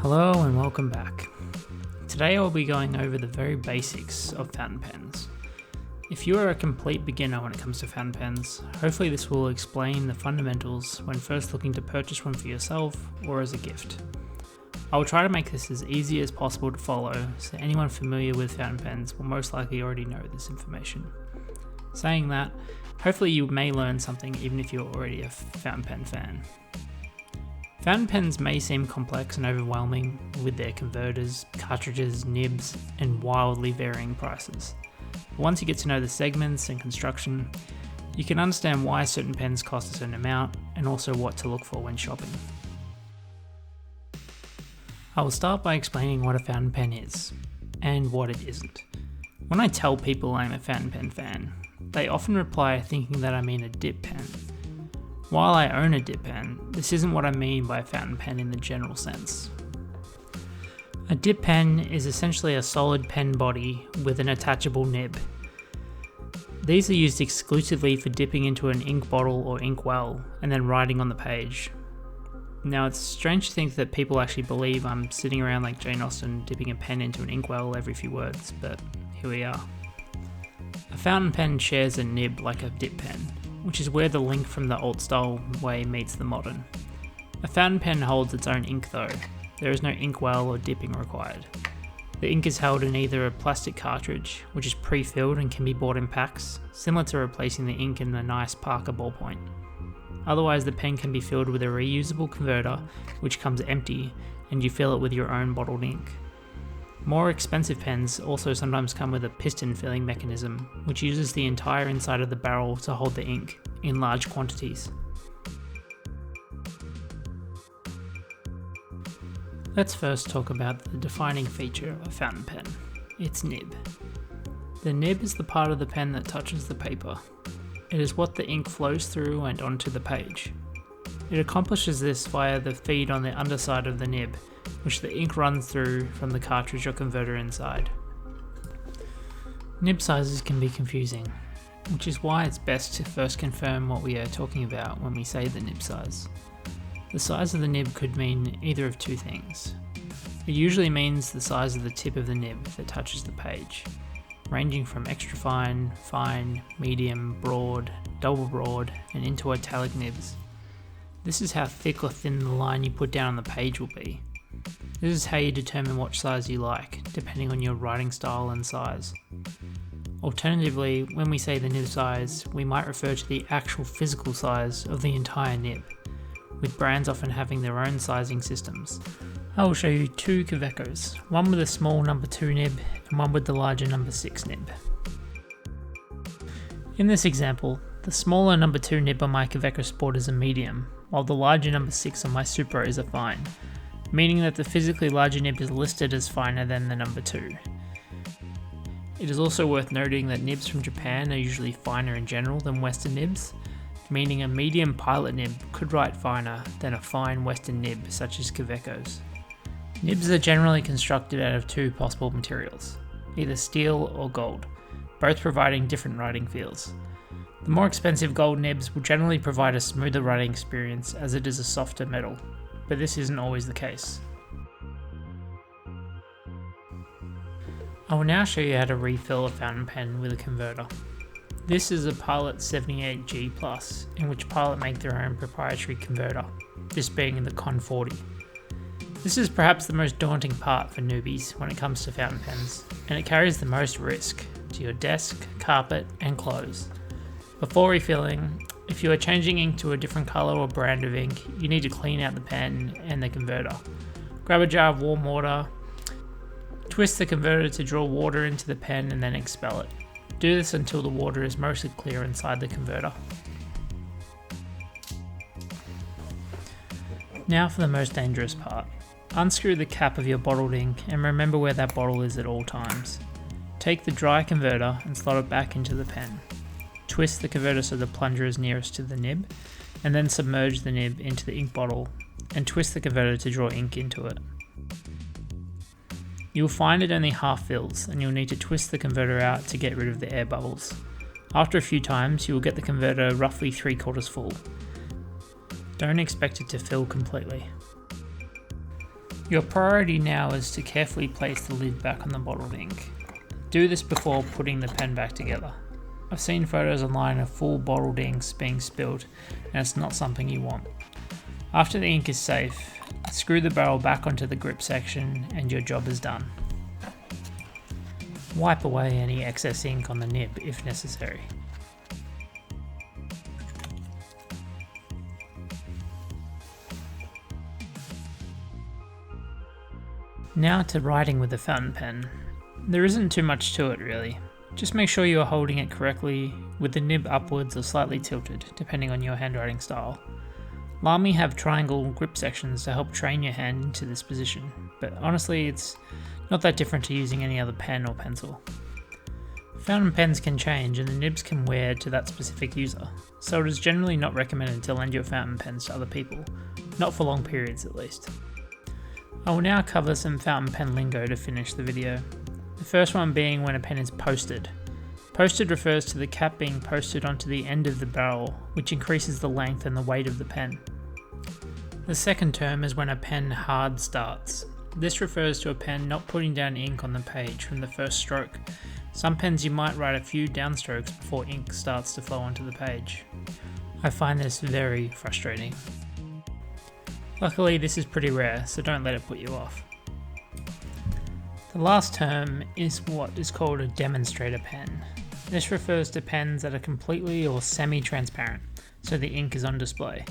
Hello and welcome back. Today I'll be going over the very basics of fountain pens. If you are a complete beginner when it comes to fountain pens, hopefully this will explain the fundamentals when first looking to purchase one for yourself or as a gift. I will try to make this as easy as possible to follow, so anyone familiar with fountain pens will most likely already know this information. Saying that, hopefully you may learn something even if you're already a fountain pen fan. Fountain pens may seem complex and overwhelming with their converters, cartridges, nibs, and wildly varying prices. But once you get to know the segments and construction, you can understand why certain pens cost a certain amount and also what to look for when shopping. I will start by explaining what a fountain pen is and what it isn't. When I tell people I'm a fountain pen fan, they often reply thinking that I mean a dip pen. While I own a dip pen, this isn't what I mean by a fountain pen in the general sense. A dip pen is essentially a solid pen body with an attachable nib. These are used exclusively for dipping into an ink bottle or ink well and then writing on the page. Now it's strange to think that people actually believe I'm sitting around like Jane Austen dipping a pen into an inkwell every few words, but here we are. A fountain pen shares a nib like a dip pen, which is where the link from the old style way meets the modern. A fountain pen holds its own ink though. There is no inkwell or dipping required. The ink is held in either a plastic cartridge, which is pre-filled and can be bought in packs, similar to replacing the ink in a nice Parker ballpoint. Otherwise the pen can be filled with a reusable converter, which comes empty, and you fill it with your own bottled ink. More expensive pens also sometimes come with a piston filling mechanism, which uses the entire inside of the barrel to hold the ink in large quantities. Let's first talk about the defining feature of a fountain pen, its nib. The nib is the part of the pen that touches the paper. It is what the ink flows through and onto the page. It accomplishes this via the feed on the underside of the nib, which the ink runs through from the cartridge or converter inside. Nib sizes can be confusing, which is why it's best to first confirm what we are talking about when we say the nib size. The size of the nib could mean either of two things. It usually means the size of the tip of the nib that touches the page, ranging from extra fine, fine, medium, broad, double broad, and into italic nibs. This is how thick or thin the line you put down on the page will be. This is how you determine what size you like, depending on your writing style and size. Alternatively, when we say the nib size, we might refer to the actual physical size of the entire nib, with brands often having their own sizing systems. I will show you two Kavecos, one with a small number 2 nib and one with the larger number 6 nib. In this example, the smaller number 2 nib on my Kaveco Sport is a medium, while the larger number 6 on my Supra is a fine, meaning that the physically larger nib is listed as finer than the number 2. It is also worth noting that nibs from Japan are usually finer in general than Western nibs, meaning a medium pilot nib could write finer than a fine Western nib such as Kaveco's. Nibs are generally constructed out of two possible materials, either steel or gold, both providing different writing feels. The more expensive gold nibs will generally provide a smoother writing experience as it is a softer metal, but this isn't always the case. I will now show you how to refill a fountain pen with a converter. This is a Pilot 78G Plus, in which Pilot make their own proprietary converter, this being the Con 40. This is perhaps the most daunting part for newbies when it comes to fountain pens, and it carries the most risk to your desk, carpet, and clothes. Before refilling, if you are changing ink to a different colour or brand of ink, you need to clean out the pen and the converter. Grab a jar of warm water, twist the converter to draw water into the pen and then expel it. Do this until the water is mostly clear inside the converter. Now for the most dangerous part. Unscrew the cap of your bottled ink and remember where that bottle is at all times. Take the dry converter and slot it back into the pen. Twist the converter so the plunger is nearest to the nib, and then submerge the nib into the ink bottle and twist the converter to draw ink into it. You will find it only half fills and you'll need to twist the converter out to get rid of the air bubbles. After a few times, you will get the converter roughly 3/4 full. Don't expect it to fill completely. Your priority now is to carefully place the lid back on the bottled ink. Do this before putting the pen back together. I've seen photos online of full bottled inks being spilled, and it's not something you want. After the ink is safe, screw the barrel back onto the grip section and your job is done. Wipe away any excess ink on the nib if necessary. Now to writing with a fountain pen. There isn't too much to it really. Just make sure you are holding it correctly with the nib upwards or slightly tilted, depending on your handwriting style. Lamy have triangle grip sections to help train your hand into this position, but honestly it's not that different to using any other pen or pencil. Fountain pens can change and the nibs can wear to that specific user, so it is generally not recommended to lend your fountain pens to other people, not for long periods at least. I will now cover some fountain pen lingo to finish the video. The first one being when a pen is posted. Posted refers to the cap being posted onto the end of the barrel, which increases the length and the weight of the pen. The second term is when a pen hard starts. This refers to a pen not putting down ink on the page from the first stroke. Some pens you might write a few downstrokes before ink starts to flow onto the page. I find this very frustrating. Luckily this is pretty rare, so don't let it put you off. The last term is what is called a demonstrator pen. This refers to pens that are completely or semi-transparent, so the ink is on display.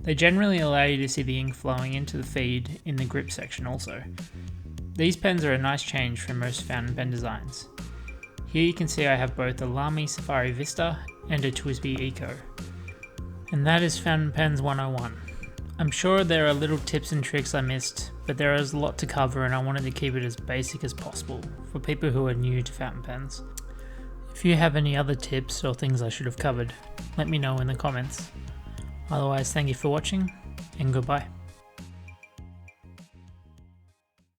They generally allow you to see the ink flowing into the feed in the grip section also. These pens are a nice change from most fountain pen designs. Here you can see I have both a Lamy Safari Vista and a TWSBI Eco. And that is Fountain Pens 101. I'm sure there are little tips and tricks I missed, but there is a lot to cover and I wanted to keep it as basic as possible for people who are new to fountain pens. If you have any other tips or things I should have covered, let me know in the comments. Otherwise, thank you for watching and goodbye.